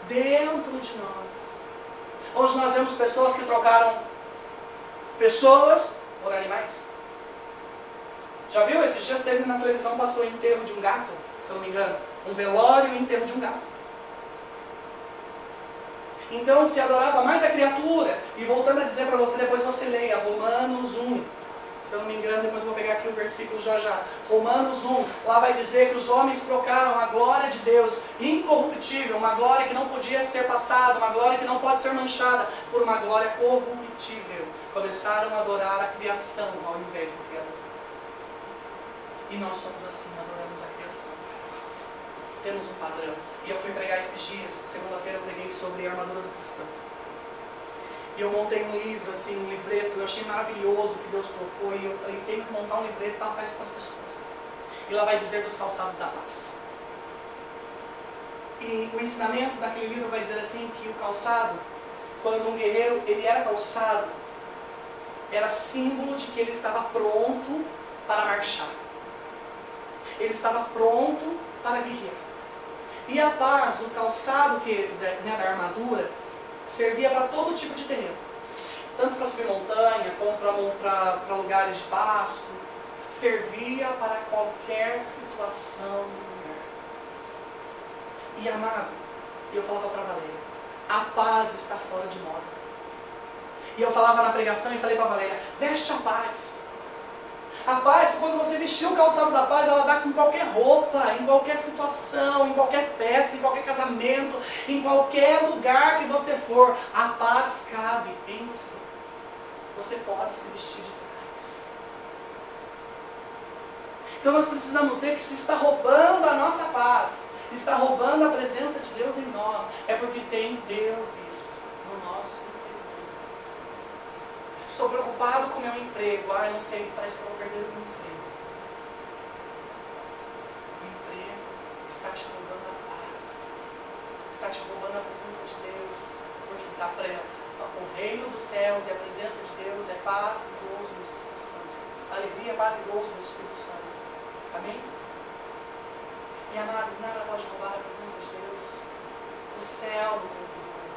dentro de nós. Hoje nós vemos pessoas que trocaram pessoas por animais. Já viu? Esses dias teve na televisão, passou o enterro de um gato, se eu não me engano. Um velório e o enterro de um gato. Então se adorava mais a criatura. E voltando a dizer para você, depois você leia Romanos 1. Se eu não me engano, depois eu vou pegar aqui o versículo já. Romanos 1, lá vai dizer que os homens trocaram a glória de Deus, incorruptível, uma glória que não podia ser passada, uma glória que não pode ser manchada, por uma glória corruptível. Começaram a adorar a criação ao invés do Criador. E nós somos assim, adoramos a criação. Temos um padrão. E eu fui pregar esses dias, segunda-feira eu preguei sobre a armadura do cristão. E eu montei um livro, assim, um livreto, eu achei maravilhoso o que Deus colocou, e eu falei, tenho que montar um livreto para fazer com as pessoas. E lá vai dizer dos calçados da paz. E o ensinamento daquele livro vai dizer assim, que o calçado, quando um guerreiro, ele era calçado, era símbolo de que ele estava pronto para marchar. Ele estava pronto para guerrear. E a paz, o calçado da armadura, servia para todo tipo de terreno. Tanto para subir montanha, como para lugares de pasto. Servia para qualquer situação do lugar. E amado, eu falava para a Valéria, a paz está fora de moda. E eu falava na pregação e falei para a Valéria, veste a paz. A paz, quando você vestir o calçado da paz, ela dá com qualquer roupa, em qualquer situação, em qualquer festa, em qualquer casamento, em qualquer lugar que você for. A paz cabe em você. Você pode se vestir de paz. Então nós precisamos ver que se está roubando a nossa paz, está roubando a presença de Deus em nós, é porque tem deuses no nosso interior. Estou preocupado com o meu emprego. Eu não sei, parece que eu vou perder o meu emprego. O emprego está te roubando a paz. Está te roubando a presença de Deus. Porque o reino dos céus e a presença de Deus é paz e gozo no Espírito Santo. Alegria, paz e gozo no Espírito Santo. Amém? E amados, nada pode roubar a presença de Deus. O céu nos envolve.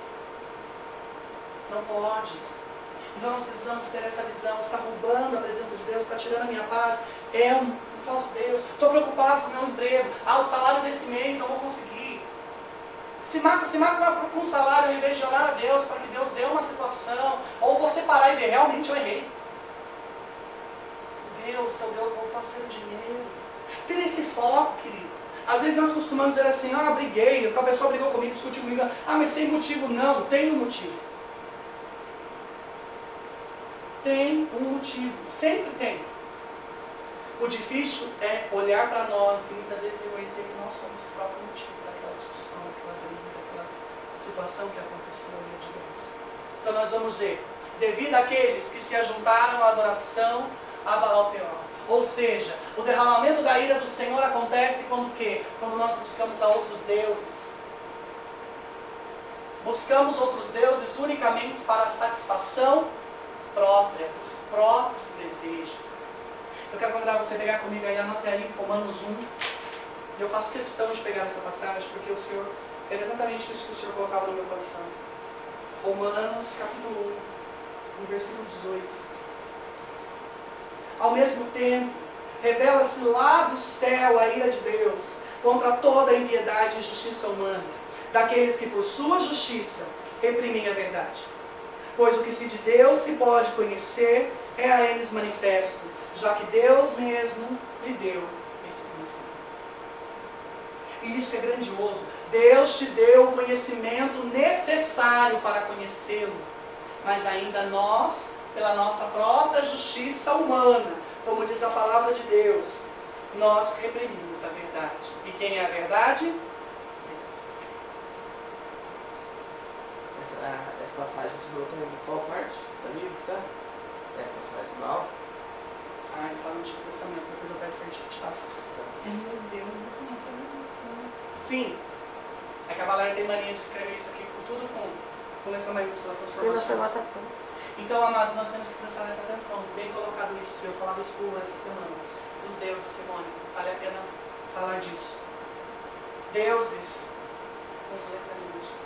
Não pode. Então nós precisamos ter essa visão. Está roubando a presença de Deus, está tirando a minha paz, é um falso Deus. Estou preocupado com o meu emprego. O salário desse mês não vou conseguir. Se mata com um salário ao invés de orar a Deus para que Deus dê uma situação, ou você parar e ver, realmente eu errei. Teu Deus voltou a ser o dinheiro. Tem esse foco, querido. Às vezes nós costumamos dizer assim, briguei, a pessoa brigou comigo, discutiu comigo, mas sem motivo. Não, tem um motivo. Tem um motivo, sempre tem. O difícil é olhar para nós e muitas vezes reconhecer que nós somos o próprio motivo daquela discussão, daquela briga, daquela situação que aconteceu ali de Deus. Então nós vamos ver, devido àqueles que se ajuntaram à adoração a Baal-Peor. Ou seja, o derramamento da ira do Senhor acontece quando o quê? Quando nós buscamos a outros deuses. Buscamos outros deuses unicamente para a satisfação própria, dos próprios desejos. Eu quero convidar você a pegar comigo aí, anote aí, Romanos 1. Eu faço questão de pegar essa passagem, porque o Senhor, era exatamente isso que o Senhor colocava no meu coração. Romanos, capítulo 1, no versículo 18. Ao mesmo tempo, revela-se lá do céu a ira de Deus, contra toda a impiedade e injustiça humana, daqueles que por sua justiça reprimem a verdade. Pois o que se de Deus se pode conhecer é a eles manifesto, já que Deus mesmo lhe deu esse conhecimento. E isso é grandioso. Deus te deu o conhecimento necessário para conhecê-lo. Mas ainda nós, pela nossa própria justiça humana, como diz a palavra de Deus, nós reprimimos a verdade. E quem é a verdade? Essa passagem de novo em qual parte da Bíblia, tá? Essa passagem final. Está no Antigo Testamento, depois eu pego certinho de passo. Meu Deus, como é que eu não. Sim. É que a Valéria tem mania de escrever isso aqui com tudo com letra maiúscula, essas formações. Então, amados, nós temos que prestar essa atenção. Bem colocado isso, eu falava isso essa semana. Dos deuses, Simone. Vale a pena falar disso. Deuses com letra minúscula.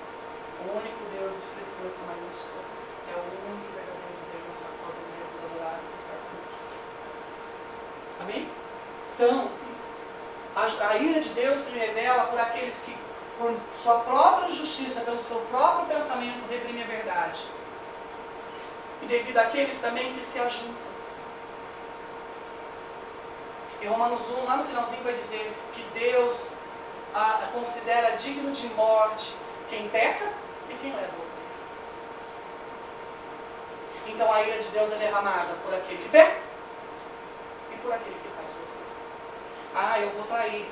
Amém? Então, a ira de Deus se revela por aqueles que, por sua própria justiça, pelo seu próprio pensamento, reprimem a verdade. E devido àqueles também que se ajuntam. Em Romanos 1, lá no finalzinho, vai dizer que Deus considera digno de morte quem peca e quem leva o pecado. Então a ira de Deus é derramada por aquele que peca e por aquele que faz o pecado. Eu vou trair.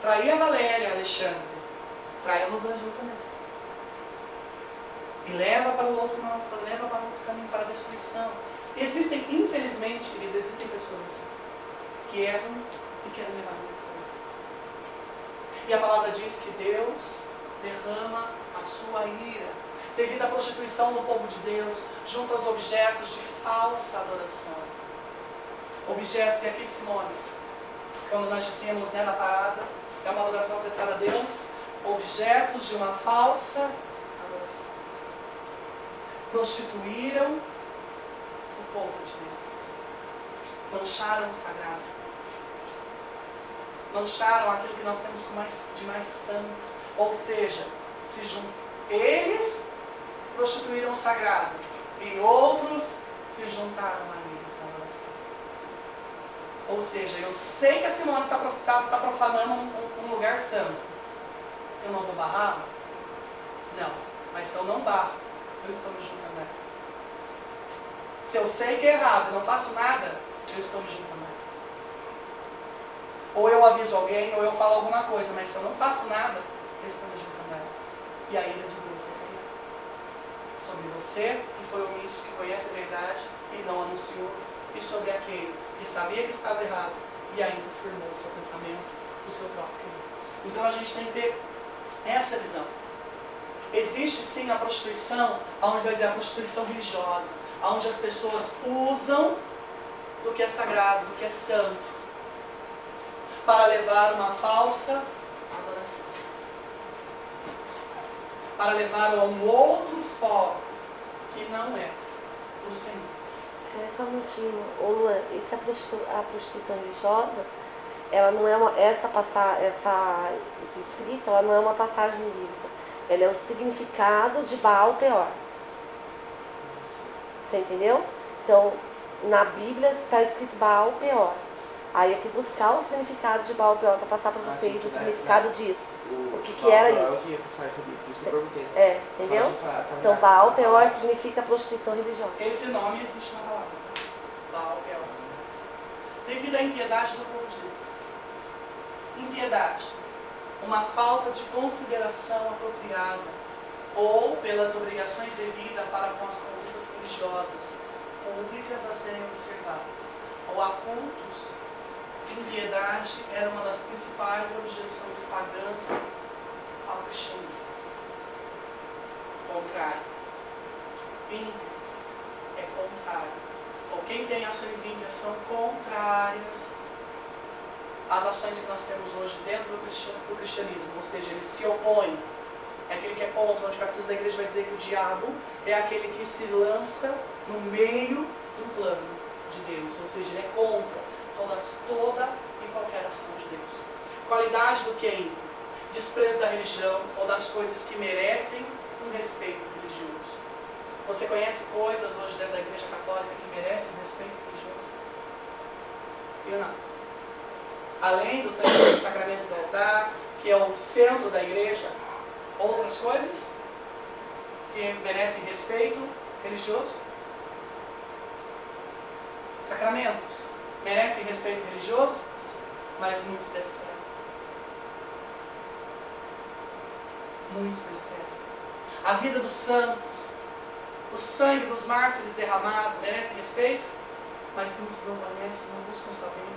Trair a Valéria, Alexandre. Trai a Rosângela também. E leva para o outro mal, leva para o outro caminho, para a destruição. E existem, infelizmente, queridos, existem pessoas assim, que erram e querem levar o outro caminho. E a palavra diz que Deus derrama a sua ira devido à prostituição do povo de Deus junto aos objetos de falsa adoração. Objetos, e aqui, Simone, como nós dissemos, na parada, é uma adoração prestada a Deus, objetos de uma falsa adoração. Prostituíram o povo de Deus. Mancharam o sagrado. Mancharam aquilo que nós temos de mais santo. Ou seja, eles prostituíram o sagrado e outros se juntaram a eles na adoração. Ou seja, eu sei que a Simone está profanando um lugar santo. Eu não vou barrar? Não. Mas se eu não barro, eu estou me juntando a ela. Se eu sei que é errado e não faço nada, eu estou me juntando a ela. Ou eu aviso alguém, ou eu falo alguma coisa, mas se eu não faço nada, eu estou me juntando a ela. E a ira de Deus é sobre você, que foi omisso, que conhece a verdade e não anunciou, e sobre aquele que sabia que estava errado e ainda firmou o seu pensamento, o seu próprio querido. Então a gente tem que ter essa visão. Existe sim a prostituição, onde vai dizer a prostituição religiosa, onde as pessoas usam do que é sagrado, do que é santo, para levar uma falsa adoração. Para levar a um outro foco, que não é o Senhor. Só um minutinho, ô Luan, a prostituição religiosa, ela não é esse escrito, ela não é uma passagem bíblica. Ela é o significado de Baal Peor. Você entendeu? Então, na Bíblia está escrito Baal Peor. Aí eu fui buscar o significado de Baal Peor para passar para vocês o significado disso. O que era isso? Entendeu? Então Baal Peor significa prostituição religiosa. Esse nome existe na palavra. Baal Peor. Devido à impiedade do povo de Deus. Impiedade. Uma falta de consideração apropriada ou pelas obrigações devidas para com as condutas religiosas públicas a serem observadas. Ou a cultos. Impiedade era uma das principais objeções pagãs ao cristianismo. Contrário. Ímpio é contrário. Ou quem tem ações ímpias são contrárias às ações que nós temos hoje dentro do cristianismo. Ou seja, eles se opõem. É aquele que é contra. Onde o catecismo da igreja vai dizer que o diabo é aquele que se lança no meio do plano de Deus. Ou seja, ele é contra toda e qualquer ação de Deus. Qualidade do que é ímpio? Desprezo da religião ou das coisas que merecem um respeito religioso. Você conhece coisas hoje dentro da igreja católica que merecem um respeito religioso? Sim ou não? Além do sacramento do altar, que é o centro da igreja, outras coisas que merecem respeito religioso? Sacramentos merecem respeito religioso, mas muitos desprezam. Muitos desprezam. A vida dos santos, o sangue dos mártires derramado, merece respeito, mas muitos não conhecem, não buscam saber.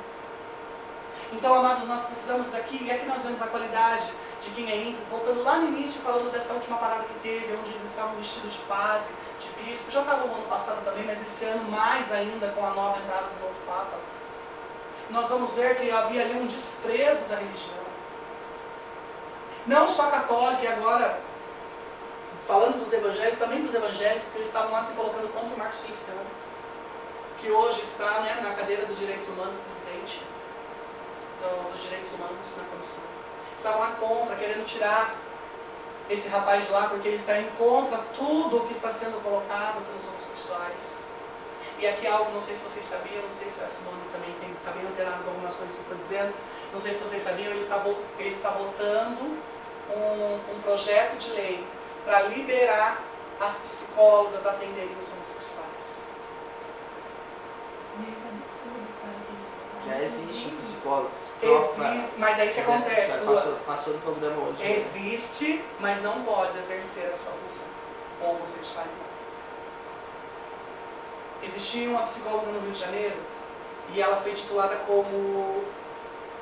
Então, amados, nós precisamos aqui, e aqui nós vemos a qualidade de quem é ímpio, voltando lá no início, falando dessa última parada que teve, onde eles estavam vestidos de padre, de bispo. Já estava no ano passado também, mas esse ano mais ainda, com a nova entrada do novo Papa. Nós vamos ver que havia ali um desprezo da religião. Não só católica, e agora, falando dos evangélicos, também dos evangélicos, que eles estavam lá se colocando contra o Marcos Cristiano, que hoje está, né, na cadeira dos direitos humanos presidente. frente dos direitos humanos na comissão. Estavam lá contra, querendo tirar esse rapaz de lá, porque ele está em contra tudo o que está sendo colocado pelos homossexuais. E aqui algo, não sei se vocês sabiam, não sei se a Simone também está bem alterada com algumas coisas que eu estou dizendo, não sei se vocês sabiam, ele está votando um projeto de lei para liberar as psicólogas a atenderem os homossexuais. Já existe psicólogos. Existe, mas aí o que acontece? Passou do programa hoje. Existe, mas não pode exercer a sua função. Com homossexuais não. Existia uma psicóloga no Rio de Janeiro e ela foi titulada como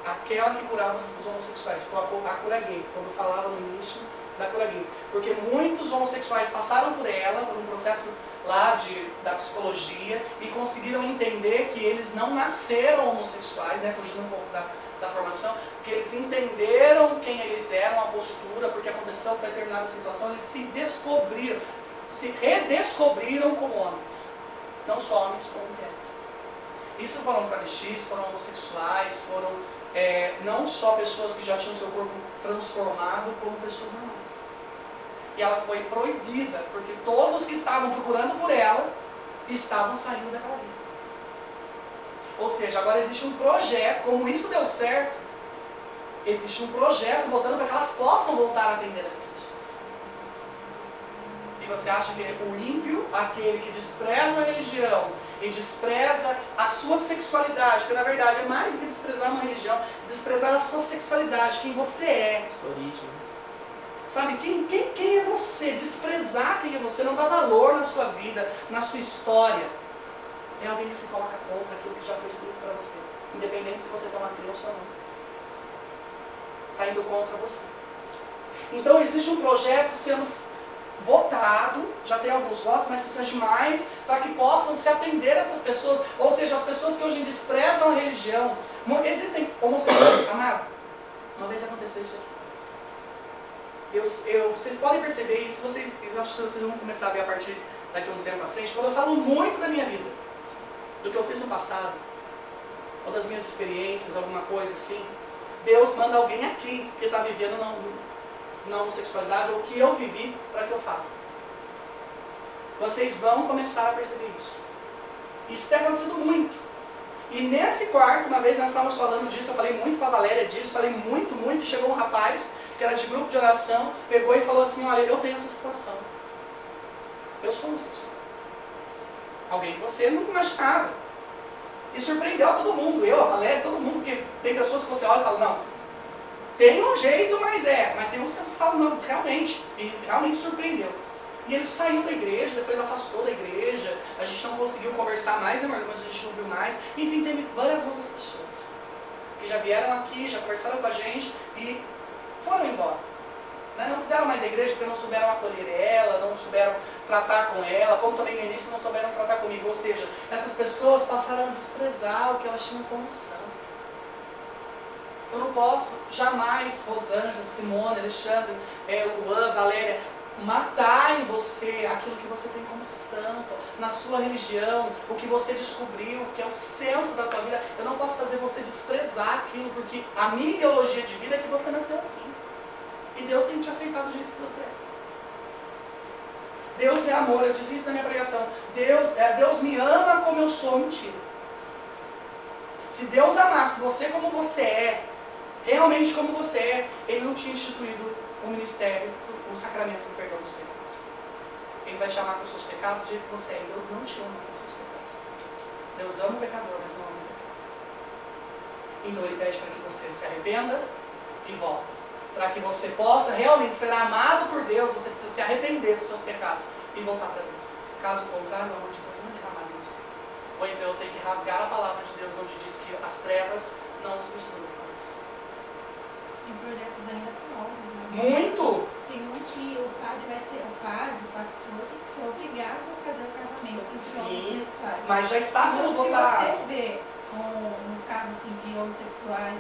aquela que curava os homossexuais, a cura gay, quando falava no início da cura gay. Porque muitos homossexuais passaram por ela, por um processo lá da psicologia, e conseguiram entender que eles não nasceram homossexuais, né, fugindo um pouco da formação, porque eles entenderam quem eles eram, a postura, porque aconteceu uma determinada situação, eles se descobriram, se redescobriram como homens. Não só homens, como mulheres. Isso foram travestis, foram homossexuais, foram não só pessoas que já tinham seu corpo transformado, como pessoas normais. E ela foi proibida, porque todos que estavam procurando por ela estavam saindo daquela vida. Ou seja, agora existe um projeto, como isso deu certo, existe um projeto voltando para que elas possam voltar a atender essas pessoas. E você acha que o ímpio, aquele que despreza a religião e despreza a sua sexualidade, porque na verdade é mais do que desprezar uma religião, desprezar a sua sexualidade, quem você é. Sua origem. Sabe, quem é você? Desprezar quem é você, não dá valor na sua vida, na sua história. É alguém que se coloca contra aquilo que já foi escrito para você. Independente se você está na criança ou não. Está indo contra você. Então existe um projeto sendo votado, já tem alguns votos, mas precisa de mais, para que possam se atender a essas pessoas, ou seja, as pessoas que hoje desprezam a religião. Existem homossexuais, amado? Uma vez aconteceu isso aqui. Vocês podem perceber isso, eu acho que vocês vão começar a ver a partir daqui a um tempo à frente, quando eu falo muito da minha vida, do que eu fiz no passado, ou das minhas experiências, alguma coisa assim, Deus manda alguém aqui que está vivendo na homossexualidade, ou que eu vivi, para que eu fale. Vocês vão começar a perceber isso. Isso tem acontecido muito. E nesse quarto, uma vez nós estávamos falando disso, eu falei muito com a Valéria disso, falei muito, e chegou um rapaz, que era de grupo de oração, pegou e falou assim, olha, eu tenho essa situação. Eu sou homossexual. Alguém que você nunca imaginava. E surpreendeu a todo mundo, eu, a Valéria, todo mundo, porque tem pessoas que você olha e fala, não, tem um jeito, mas tem uns que você fala, não, realmente, e realmente surpreendeu. E ele saiu da igreja, depois afastou da igreja, a gente não conseguiu conversar mais, né, mas a gente não viu mais. Enfim, teve várias outras pessoas que já vieram aqui, já conversaram com a gente e foram embora. Não fizeram mais a igreja porque não souberam acolher ela, não souberam tratar com ela, como também no início não souberam tratar comigo. Ou seja, essas pessoas passaram a desprezar o que elas tinham como santo. Eu não posso jamais, Rosângela, Simone, Alexandre, Luan, Valéria, matar em você aquilo que você tem como santo, na sua religião, o que você descobriu, que é o centro da tua vida. Eu não posso fazer você desprezar aquilo, porque a minha ideologia de vida é que você nasceu assim. E Deus tem que te aceitar do jeito que você é. Deus é amor, eu disse isso na minha pregação. Deus me ama como eu sou, mentira. Se Deus amasse você como você é, realmente como você é, Ele não tinha instituído o ministério, o sacramento do perdão dos pecados. Ele vai te amar com os seus pecados do jeito que você é. Deus não te ama com os seus pecados. Deus ama o pecador, mas não ama o pecado. Então Ele pede para que você se arrependa e volta. Para que você possa realmente ser amado por Deus, você precisa se arrepender dos seus pecados e voltar para Deus. Caso contrário, o amor de Deus não é derramado em você. Ou então eu tenho que rasgar a palavra de Deus, onde diz que as trevas não se misturam com a luz. Tem projetos ainda novos, né? Muito! Tem um que o pastor tem que ser obrigado a fazer o casamento entre homossexuais. Mas já está sendo Se votado. você vê um caso assim, de homossexuais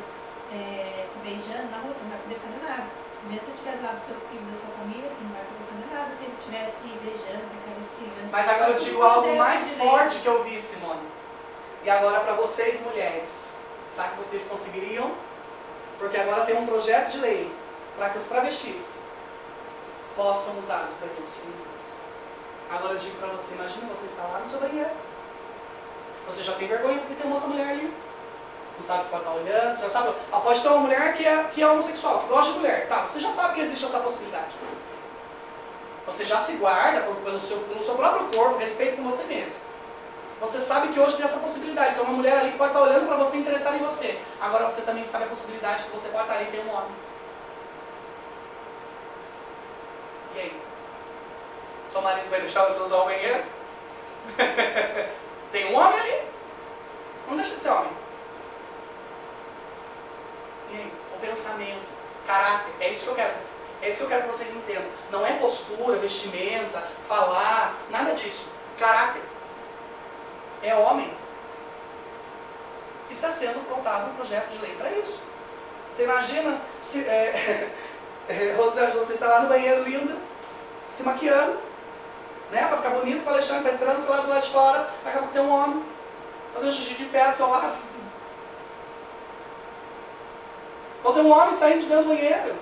se beijando na rua, você não vai poder fazer nada. Mesmo se estiver do lado do seu filho, da sua família, você não vai poder fazer nada. Se eles estivessem beijando, acariciando. Mas agora eu digo algo mais forte que eu vi, Simone. E agora para vocês, mulheres. pensar que vocês conseguiriam, porque agora tem um projeto de lei para que os travestis possam usar os banheiros femininos. Agora eu digo para você, imagina você estar lá no seu banheiro. Você já tem vergonha porque tem uma outra mulher ali. Não sabe que pode estar olhando, você já sabe. Pode ter uma mulher que é homossexual, que gosta de mulher. Tá, você já sabe que existe essa possibilidade. Você já se guarda pelo seu próprio corpo, respeito com você mesmo. Você sabe que hoje tem essa possibilidade. Tem uma mulher ali que pode estar olhando para você e interessar em você. Agora você também sabe a possibilidade que você pode estar ali e ter um homem. E aí? Seu marido vai deixar você usar o banheiro? Tem um homem ali? Não deixa de ser homem. E aí? O pensamento, caráter, é isso que eu quero. É isso que eu quero que vocês entendam. Não é postura, vestimenta, falar, nada disso. Caráter. É homem. Está sendo votado um projeto de lei para isso. Você imagina se Rosângela, você está lá no banheiro linda, se maquiando, né, para ficar bonito, para o Alexandre está esperando você lá do lado de fora, daqui a pouco tem um homem fazendo xixi de pé do seu lado. Ou tem um homem saindo de dentro do banheiro.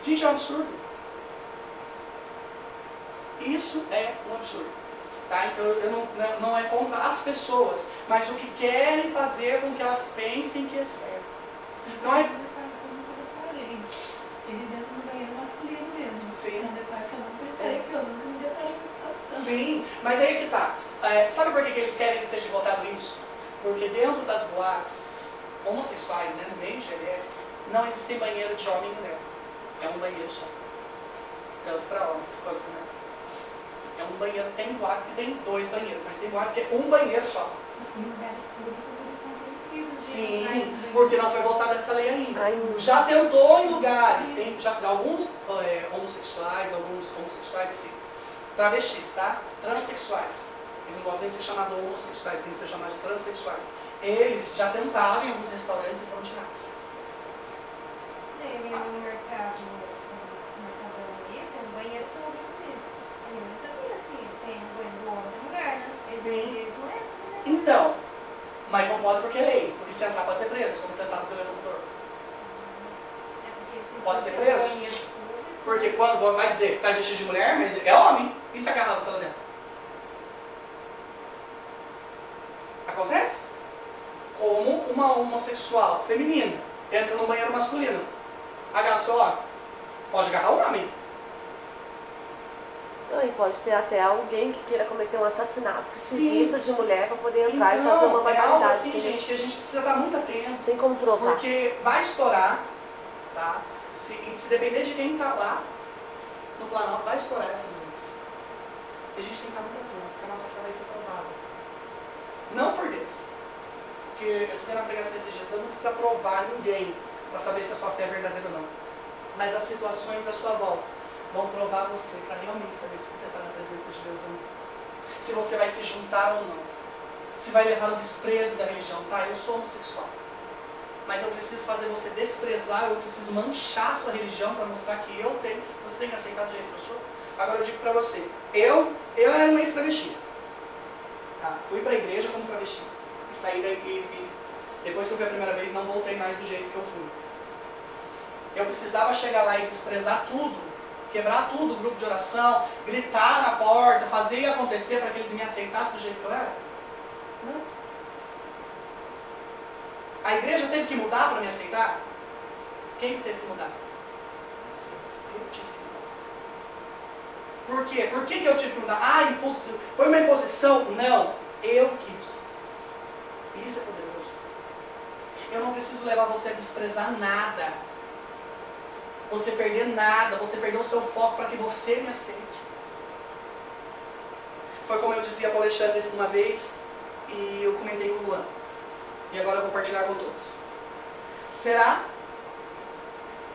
Gente, é um absurdo. Isso é um absurdo. Tá? Então, não é contra as pessoas, mas o que querem fazer com que elas pensem que é certo. Não é... Ele dentro do banheiro masculino mesmo. Sim. É um detalhe que eu não pensei, que eu nunca me deparei com essa situação. Sim, mas aí que tá. Sabe por que eles querem que seja votado isso? Porque dentro das boates homossexuais, né, no meio de GLS, não existe banheiro de homem e mulher. É um banheiro só. Tanto para homem quanto para mulher. É um banheiro. Tem boates que tem 2 banheiros, mas tem boates que é um banheiro só. Em lugares públicos eles são proibidos de Sim, porque não foi votada essa lei ainda. Ai, Já tentou em lugares, tem já, alguns homossexuais, assim, travestis, tá? Transexuais. Eles não gostam de ser chamados homossexuais, tem que ser chamados de transexuais. Eles já tentaram em alguns restaurantes e foram tirados. Ele no mercado, no Mercadão ali, tem um banheiro público mesmo. Eu não sabia assim, tem um banheiro do homem e da mulher, né? Esse banheiro não é assim, né? Então, mas não pode porque é lei, porque se entrar pode ser preso, como tentaram pelo elevador. É porque se Pode ser for preso? banheiro público, Porque quando vai dizer que está vestido de mulher, mas é homem, e se agarrar você lá dentro? Acontece? Como uma homossexual feminina entra no banheiro masculino, agarra o seu lado, pode agarrar o homem. E pode ter até alguém que queira cometer um assassinato, que se Sim. vista de mulher para poder entrar e fazer Então, uma é algo barbaridade. assim, que gente, que a gente precisa estar muito atento. não tem como provar. Porque vai estourar, tá? Se depender de quem está lá no Planalto, vai estourar essas leis. E a gente tem que estar muito atento, porque a nossa fé vai ser provada. Não por Deus. Porque eu sei na pregação esses dias, Deus não precisa provar ninguém para saber se a sua fé é verdadeira ou não. Mas as situações à sua volta vão provar você para realmente saber se você está na presença de Deus ou não. Se você vai se juntar ou não. Se vai levar o desprezo da religião. Tá, eu sou homossexual. Mas eu preciso fazer você desprezar, eu preciso manchar a sua religião para mostrar que eu tenho, você tem que aceitar do jeito que eu sou. Agora eu digo para você, eu era uma ex-travesti. Tá? Fui para a igreja como travesti. E saí daí e depois que eu fui a primeira vez, não voltei mais do jeito que eu fui. Eu precisava chegar lá e desprezar tudo, quebrar tudo, o grupo de oração, gritar na porta, fazer acontecer para que eles me aceitassem do jeito que eu era? Não. A igreja teve que mudar para me aceitar? Quem teve que mudar? Eu tive que mudar. Por quê? Por que eu tive que mudar? Foi uma imposição? Não. Eu quis. Isso é poderoso. Eu não preciso levar você a desprezar nada. Você perder nada. Você perder o seu foco para que você me aceite. Foi como eu dizia para o Alexandre uma vez e eu comentei com o Luan. E agora eu vou compartilhar com todos. Será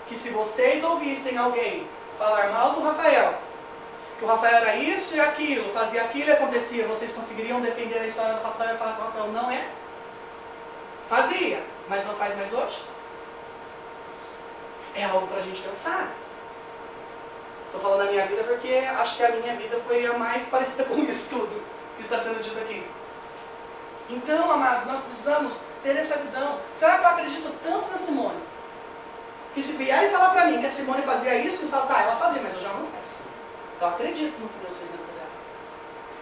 que se vocês ouvissem alguém falar mal do Rafael, que o Rafael era isso e aquilo, fazia aquilo e acontecia, vocês conseguiriam defender a história do Rafael e falar que o Rafael não é? Fazia, mas não faz mais hoje? É algo para a gente pensar. Estou falando da minha vida porque acho que a minha vida foi a mais parecida com isso tudo que está sendo dito aqui. Então, amados, nós precisamos ter essa visão. Será que eu acredito tanto na Simone? Que se vierem falar pra mim que a Simone fazia isso, eu falo, tá, ela fazia, mas eu já não faço. Eu acredito no que Deus fez na vida dela.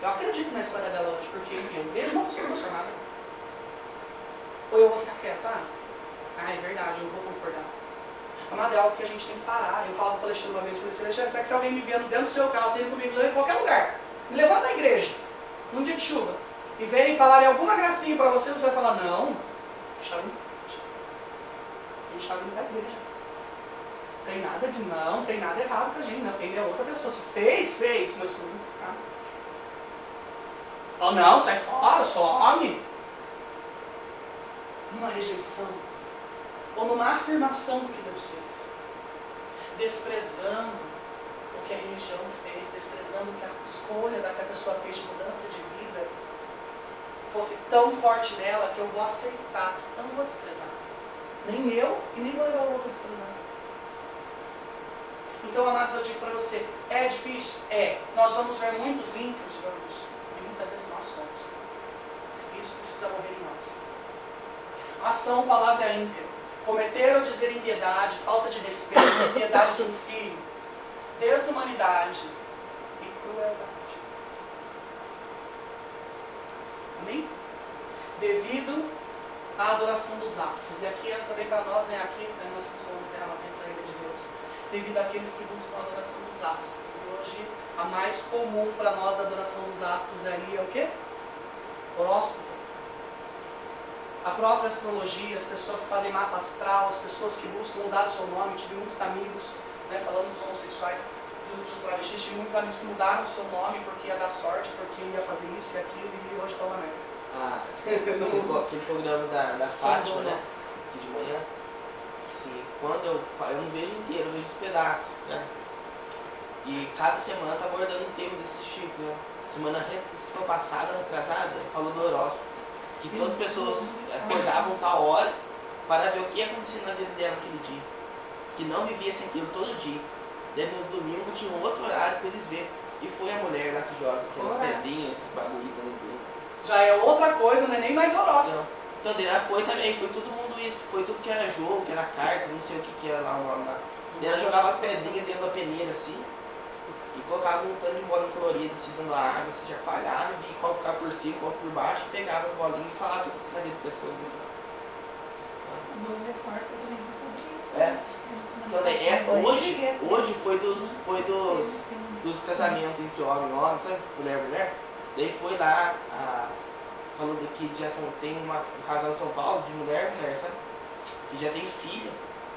Eu acredito na história dela hoje, porque eu vejo uma pessoa transformada. Ou eu vou ficar quieta? Ah, é verdade, eu não vou concordar. Amado, é algo que a gente tem que parar. Eu falava para o Alexandre uma vez, eu falei assim, Alexandre, será que se alguém me vendo dentro do seu carro, saindo comigo em qualquer lugar, me levando na igreja, num dia de chuva, e verem falarem alguma gracinha para você, você vai falar, não, está indo para a igreja. Tem nada de não, tem nada errado com a gente, não. Ele é outra pessoa. Se fez, mas tudo. Tá? Oh não, sai fora, some. Numa rejeição. Ou numa afirmação do que Deus fez. Desprezando o que a religião fez, desprezando o que a escolha da que a pessoa fez de mudança de vida fosse tão forte nela que eu vou aceitar. Eu não vou desprezar. Nem eu e nem vou levar o outro a desprezar. Então, amados, eu digo para você, é difícil? É. Nós vamos ver muitos ímpios, vamos. E muitas vezes nós somos. Isso precisa morrer em nós. Ação, palavra ímpia. Cometer ou dizer impiedade, falta de respeito, impiedade de um filho, desumanidade e crueldade. Amém? Devido à adoração dos astros. E aqui entra também para nós, né? Aqui nós somos no derramamento da ira de Deus. Devido àqueles que buscam a adoração dos astros. E hoje, a mais comum para nós da adoração dos astros aí é o quê? Horóscopo. A própria astrologia, as pessoas que fazem mapa astral, as pessoas que buscam mudar o seu nome. Tive muitos amigos, né, falando dos homossexuais, dos travestis, tive muitos amigos que mudaram o seu nome porque ia dar sorte, porque ia fazer isso e aquilo, e hoje toma merda. Ah, aquele programa da Fátima, né? Que de manhã. Sim, quando eu não vejo inteiro, eu vejo os pedaços, né? E cada semana tá abordando um tema desse tipo, né? Semana passada, retrasada, falou do horóscopo. Que todas as pessoas acordavam tal hora para ver o que ia acontecer na vida dela naquele dia. Que não vivia sem aquilo todo dia. Daí no domingo tinha um outro horário para eles verem. E foi a mulher lá que joga aquelas pedrinhas, esses bagulhitos ali dentro. Já é outra coisa, não é nem mais horóscopo. Então ela foi também, foi todo mundo isso. Foi tudo que era jogo, que era carta, não sei o que era lá. E ela jogava as pedrinhas dentro da peneira assim. E colocava um tanto de bola colorida assim dentro da água, você chacoalhava, via qual ficava por cima, qual por baixo, pegava as bolinhas e falava tudo na vida da pessoa. Hoje foi dos casamentos entre homem e homem, sabe? Mulher e mulher. Daí foi lá, falou que já tem um casal em São Paulo, de mulher e mulher, sabe? Que já tem filho,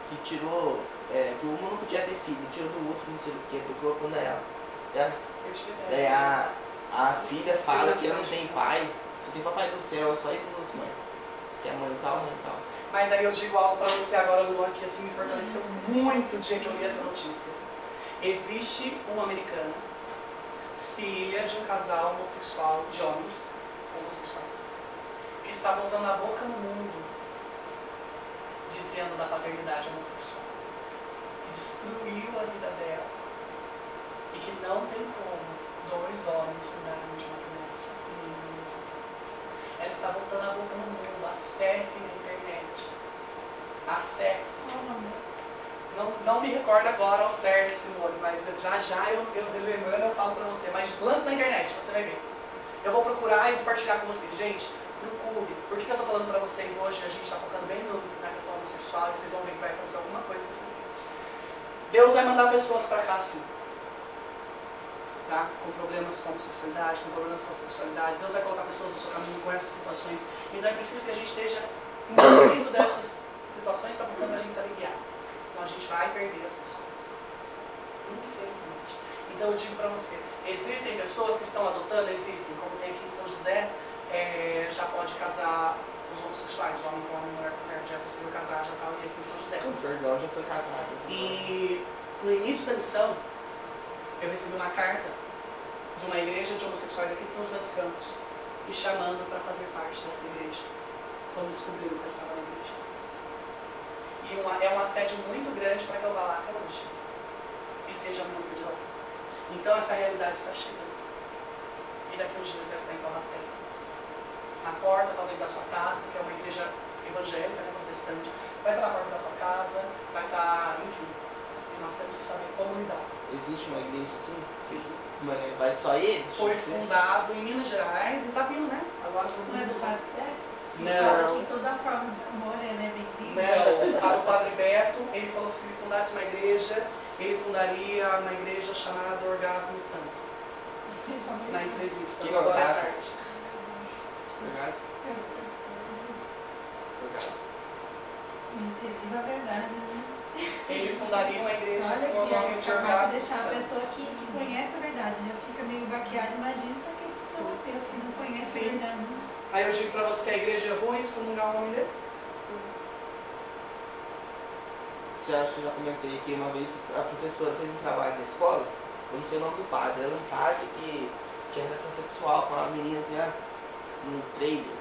que tirou, que uma não podia ter filho, tirou do outro, não sei o que, colocou nela. Daí a filha fala que ela não tem pai, só tem papai do céu, só ir dos mães. Que é mãe tal. Mas aí eu digo algo para você agora, Luan, que assim me fortaleceu muito o dia que eu li essa notícia. Existe uma americana, filha de um casal homossexual, de homens homossexuais, que está botando a boca no mundo, dizendo da paternidade homossexual. E destruiu a vida dela. E que não tem como dois homens cuidarem de uma criança. Ela está botando a boca no mundo. Acesse na internet. Acesse. Não me recordo agora ao certo, Simone, mas já eu lembrando eu falo pra você. Mas lance na internet, você vai ver. Eu vou procurar e compartilhar com vocês. Gente, procure. Por que eu tô falando pra vocês hoje? A gente tá focando bem na questão homossexual e vocês vão ver que vai acontecer alguma coisa com isso. Deus vai mandar pessoas pra cá, sim. Tá? Com problemas com homossexualidade, com problemas com sexualidade. Deus vai colocar pessoas no seu caminho com essas situações. Então é preciso que a gente esteja envolvido dessas situações, está botando a gente saber guiar. Senão a gente vai perder as pessoas. Infelizmente. Então eu digo para você, existem pessoas que estão adotando? Existem. Como tem aqui em São José, já pode casar os homossexuais, homem com homem, mulher com mulher, já é possível casar, já está aqui em São José. O Jordão já foi casado. E no início da missão, eu recebi uma carta de uma igreja de homossexuais aqui de São José dos Campos, me chamando para fazer parte dessa igreja, quando descobriram que eu estava na igreja. E é um assédio muito grande para que eu vá lá até hoje e seja muito de lá. Então essa realidade está chegando. E daqui a uns dias ela está em Taubaté. Na porta, talvez, da sua casa, que é uma igreja evangélica, né, protestante, vai estar na porta da tua casa, vai estar, enfim. E nós temos que saber como lidar. Existe uma igreja assim? Sim. Mas vai só ele? Foi fundado em Minas Gerais e tá vindo, né? Agora Não é do Padre Beto? Não. Que toda a forma de amor é bem-vinda. Não, o Padre Beto, ele falou que se ele fundasse uma igreja, ele fundaria uma igreja chamada Orgasmo Santo. Na entrevista, Que agora é orgasmo? tarde. Verdade? Verdade. Viva a verdade, né? Ele fundaria uma igreja Olha com o que nome é de capaz de Orgasmo deixar a Santo. pessoa que conhece a verdade, já fica meio baqueada, imagina para aqueles que são ateus, que não conhecem a Sim. verdade. Né? Aí eu digo pra você que a igreja é ruim excomungar um homem desse? Já comentei que uma vez a professora fez um trabalho na escola, eu não sei o nome do padre, era um padre que tinha relação sexual com uma menina num trailer.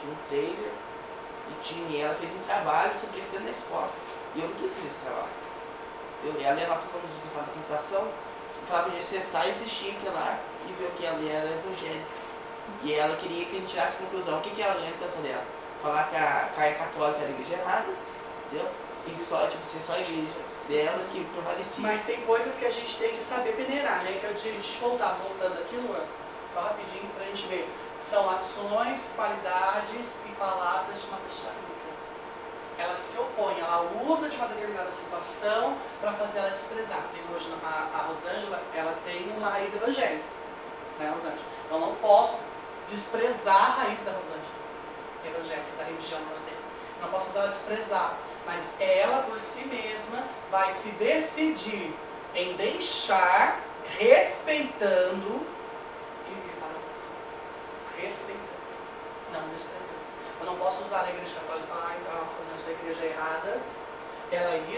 Tinha um trailer e ela fez um trabalho sobre isso dentro da escola. E eu não quis fazer esse trabalho. Ela levava todo mundo de da computação e falava de acessar e assistir aquilo lá e ver o que ela era evangélica. E ela queria que a gente tirasse a conclusão. O que ela era a intenção dela? Falar que a Caia Católica era a igreja errada, entendeu? E só, tipo, ser só a igreja dela que prevalecia. Mas tem coisas que a gente tem que saber peneirar, né? Que eu digo, deixa eu voltando aqui, Luan, só rapidinho pra gente ver. São ações, qualidades e palavras de uma pessoa rica. Ela se opõe, ela usa de uma determinada situação para fazer ela desprezar. Tem hoje a Rosângela, ela tem uma raiz evangélica, né, Rosângela? Eu não posso desprezar a raiz da Rosângela, evangélica, da religião que ela tem. Não posso fazer ela desprezar, mas ela por si mesma vai se decidir em deixar, respeitando e vir para o outro. Respeitando, não desprezando. Eu não posso usar a igreja católica e falar, então a Rosângela da igreja errada, ela é isso.